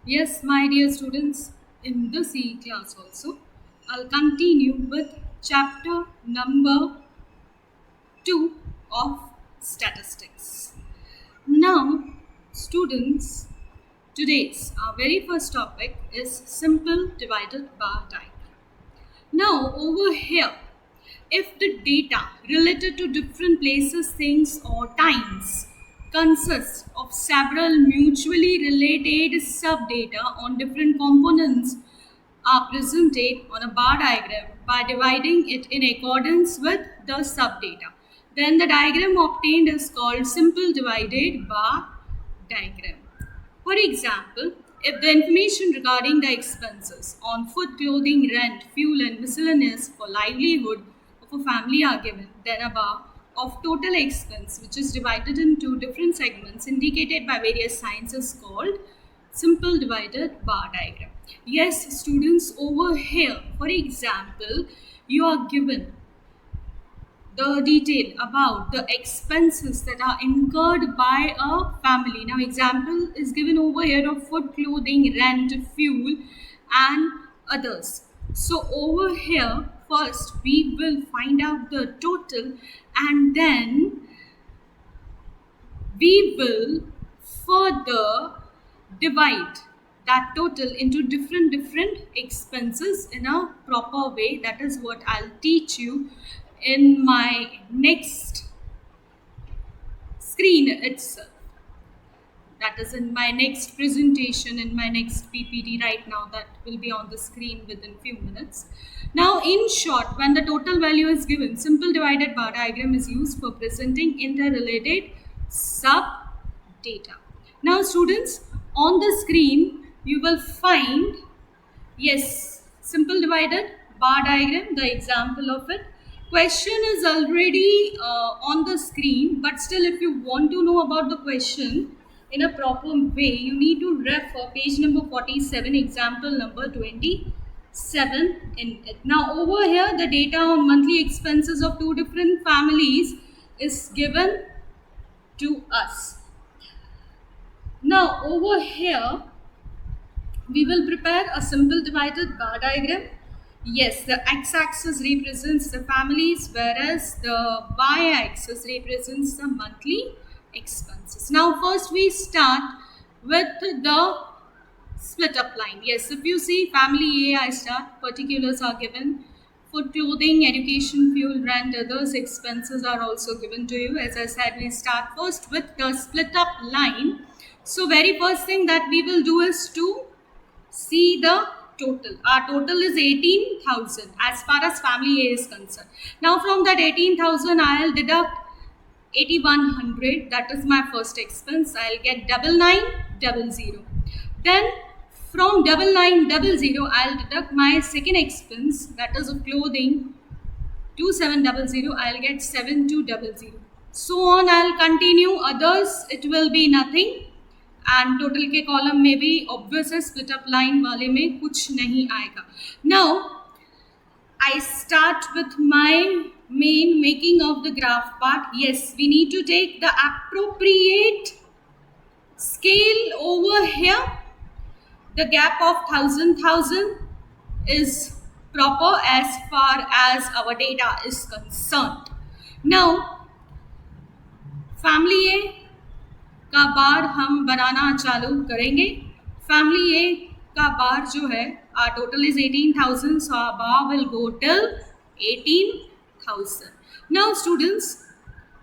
Yes, my dear students, in this class also, I'll continue with chapter number 2 of statistics. Now, students, today's our very first topic is simple divided bar diagram. Now, over here, if the data related to different places, things, or times consists of several mutually related subdata on different components are presented on a bar diagram by dividing it in accordance with the subdata. Then the diagram obtained is called simple divided bar diagram. For example, if the information regarding the expenses on food, clothing, rent, fuel, and miscellaneous for livelihood of a family are given, then a bar of total expense, which is divided into different segments indicated by various signs, is called simple divided bar diagram. Yes, students, over here, for example, you are given the detail about the expenses that are incurred by a family. Now, example is given over here of food, clothing, rent, fuel, and others. So, over here, first we will find out the total, and then we will further divide that total into different expenses in a proper way. That is what I'll teach you in my next screen itself. That is in my next presentation, in my next PPT right now, that will be on the screen within few minutes. Now, in short, when the total value is given, simple divided bar diagram is used for presenting interrelated sub data. Now, students, on the screen you will find, yes, simple divided bar diagram, the example of it. Question is already on the screen, but still, if you want to know about the question in a proper way, you need to refer page number 47, example number 27 in it. Now, over here, the data on monthly expenses of two different families is given to us. Now, over here, we will prepare a simple divided bar diagram. Yes, the x-axis represents the families, whereas the y-axis represents the monthly expenses. Now, first we start with the split up line. Yes, if you see family A, I start, particulars are given. Food, clothing, education, fuel, rent, others expenses are also given to you. As I said, we start first with the split up line. So, very first thing that we will do is to see the total. Our total is 18,000 as far as family A is concerned. Now, from that 18,000, I'll deduct 8,100. That is my first expense. I'll get 9900. Then from 9900, I'll deduct my second expense, that is of clothing, 2700. I'll get 7200. So on, I'll continue. Others, it will be nothing. And total के column में भी obvious है, split up line वाले में कुछ नहीं आएगा. Now I start with my main making of the graph part. Yes, we need to take the appropriate scale over here. The gap of 1000 is proper as far as our data is concerned. Now, family A का बार हम बनाना चालू करेंगे. Family ए का बार जो है, our total is 18,000, so our bar will go till 18,000. Now students,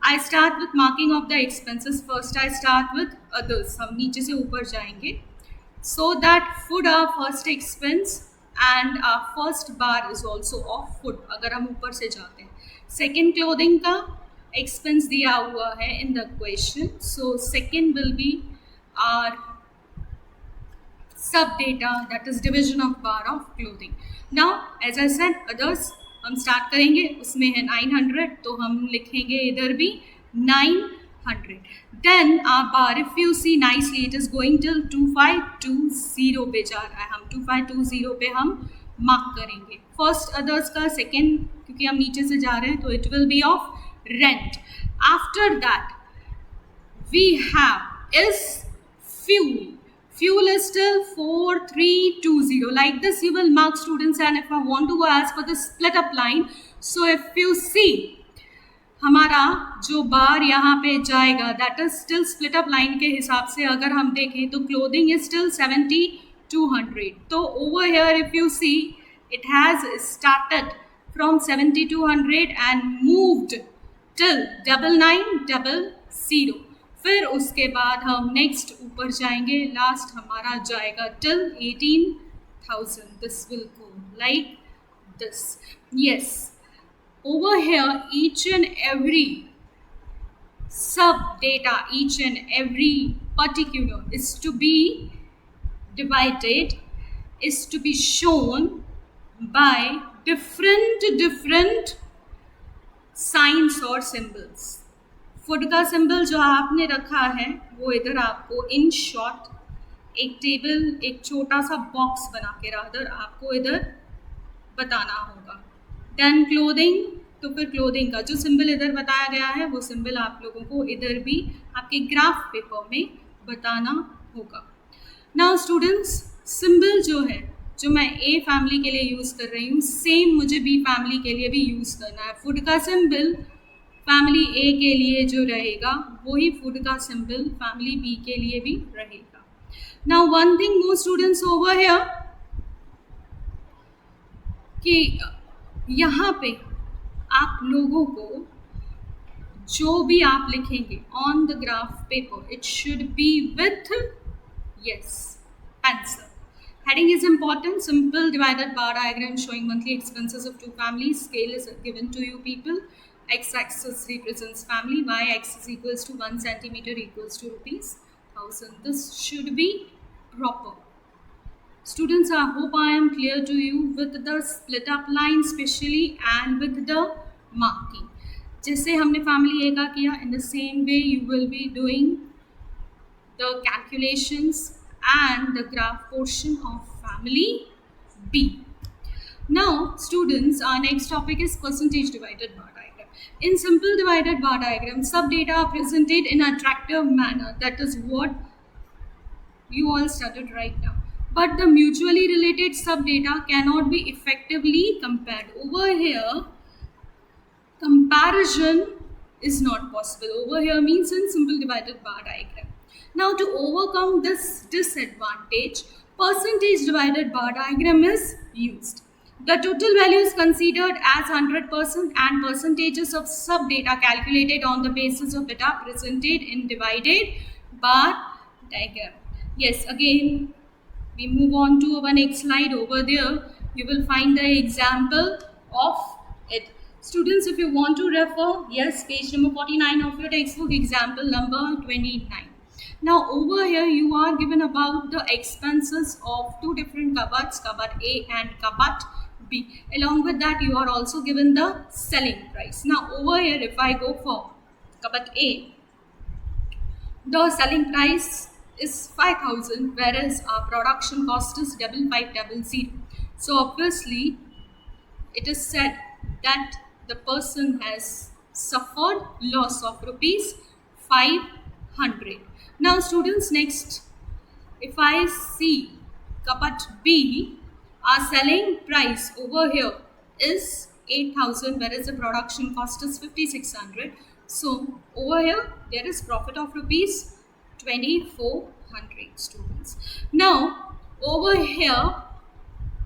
I start with marking of the expenses. First I start with others. हम नीचे से ऊपर जाएंगे. So that food our first expense and our first bar is also of food, अगर हम ऊपर से जाते हैं. सेकेंड क्लोथिंग का एक्सपेंस दिया हुआ है in the question, so second will be our sub data, that is division of bar of clothing. Now as I said, others हम स्टार्ट करेंगे, उसमें है 900, तो हम लिखेंगे इधर भी 900. Then our bar, if you see nicely, it is going till 2520 पे जा रहा है. हम 2520 पे हम मार्क करेंगे. फर्स्ट अदर्स का, सेकेंड क्योंकि हम नीचे से जा रहे हैं, तो it will be of rent. After that, we have is fuel. Fuel is still 4320. Like this you will mark, students. And if I want to go as per the split up line, so if you see हमारा जो बार यहाँ पे जाएगा that is still split up line के हिसाब से अगर हम देखें तो क्लोथिंग इज स्टिल 7200. तो over here if you see it has started from 7200 and moved till 9900. फिर उसके बाद हम नेक्स्ट ऊपर जाएंगे, लास्ट हमारा जाएगा till 18,000. This will go like this. Yes, over here each and every sub data, each and every particular is to be divided, is to be shown by different signs or symbols. Food का symbol जो आपने रखा है वो इधर आपको in short एक table, एक छोटा सा बॉक्स बना के रादर आपको इधर बताना होगा. देन क्लोथिंग, तो फिर क्लोथिंग का जो सिंबल इधर बताया गया है वो सिंबल आप लोगों को इधर भी आपके ग्राफ पेपर में बताना होगा. नाउ स्टूडेंट्स, सिंबल जो है जो मैं ए फैमिली के लिए यूज़ कर रही हूँ सेम मुझे बी फैमिली के लिए भी यूज़ करना है. फूड का सिंबल फैमिली ए के लिए जो रहेगा वही फूड का सिंबल फैमिली बी के लिए भी रहेगा. Now one thing more students over here कि यहाँ पे आप लोगों को जो भी आप लिखेंगे on the graph paper it should be with yes pencil. Heading is important. Simple divided bar diagram showing monthly expenses of two families. Scale is given to you people. X-axis represents family. Y-axis equals to 1 centimeter equals to rupees 1000. This should be proper. Students, I hope I am clear to you with the split up line specially and with the marking. जैसे हमने family A का किया, in the same way you will be doing the calculations and the graph portion of family B. Now students, our next topic is percentage divided bar diagram. In simple divided bar diagram, sub data are presented in an attractive manner. That is what you all studied right now. But the mutually related sub data cannot be effectively compared. Over here, comparison is not possible. Over here means in simple divided bar diagram. Now to overcome this disadvantage, percentage divided bar diagram is used. The total value is considered as 100% and percentages of sub data calculated on the basis of it are presented in divided bar diagram. Yes, again we move on to our next slide. Over there you will find the example of it. Students, if you want to refer, yes, page number 49 of your textbook, example number 29. Now over here you are given about the expenses of two different cupboards, cupboard A and cupboard B. Along with that you are also given the selling price. Now over here if I go for cupboard A, the selling price is 5,000 whereas our production cost is 5500. So obviously it is said that the person has suffered loss of rupees 500. Now students, next if I see cupboard B, our selling price over here is 8,000 whereas the production cost is 5,600. So over here there is profit of rupees 2,400. Students, now over here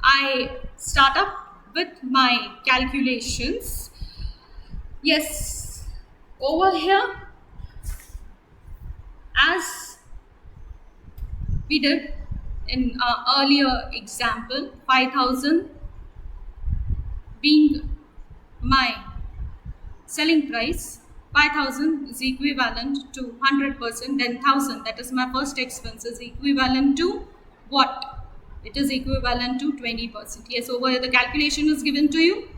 I start up with my calculations. Yes, over here as we did in our earlier example, 5,000 being my selling price, 5,000 is equivalent to 100%, then 1,000, that is my first expense, is equivalent to what? It is equivalent to 20%. Yes, over here the calculation is given to you.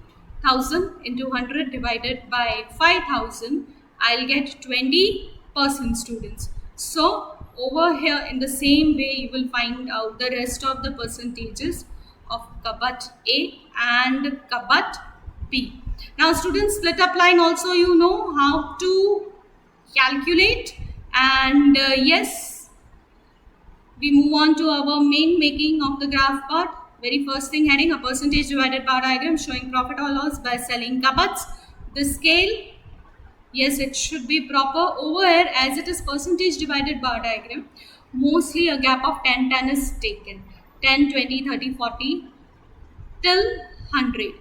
1,000 into 100 divided by 5,000, I'll get 20%, students. So over here in the same way you will find out the rest of the percentages of cupboard A and cupboard B. Now students, split up line also you know how to calculate, and yes, We move on to our main making of the graph part. Very first thing heading, a percentage divided bar diagram showing profit or loss by selling kabats. The scale, yes, it should be proper. Over here, as it is percentage divided bar diagram, mostly a gap of 10 is taken. 10, 20, 30, 40 till 100.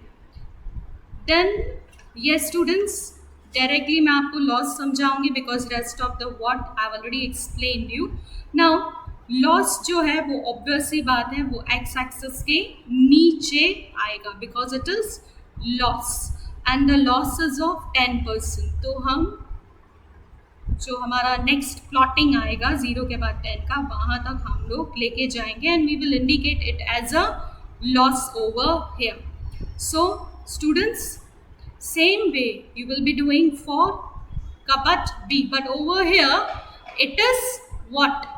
Then yes students, directly मैं आपको loss समझाऊंगी because rest of the what I've already explained you. Now loss जो है वो obvious सी बात है, वो x axis के नीचे आएगा because it is loss and the loss is of 10%. तो हम जो हमारा नेक्स्ट प्लॉटिंग आएगा 0 के बाद 10 का, वहाँ तक हम लोग लेके जाएंगे and we will indicate it as a loss over here. So students, same way you will be doing for kabat B, but over here it is what?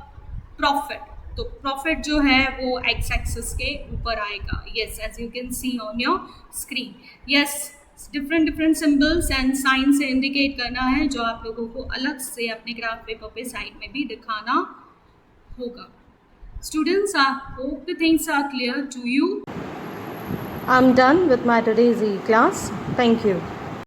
Profit. तो प्रॉफिट जो है वो एक्स एक्सिस के ऊपर आएगा. Yes, as you can see on your screen. Yes, different symbols and sign से indicate करना है जो आप लोगों को अलग से अपने ग्राफ पेपर पे साइड में भी दिखाना होगा. Students, I hope the things are clear to you. I'm done with my today's class. Thank you.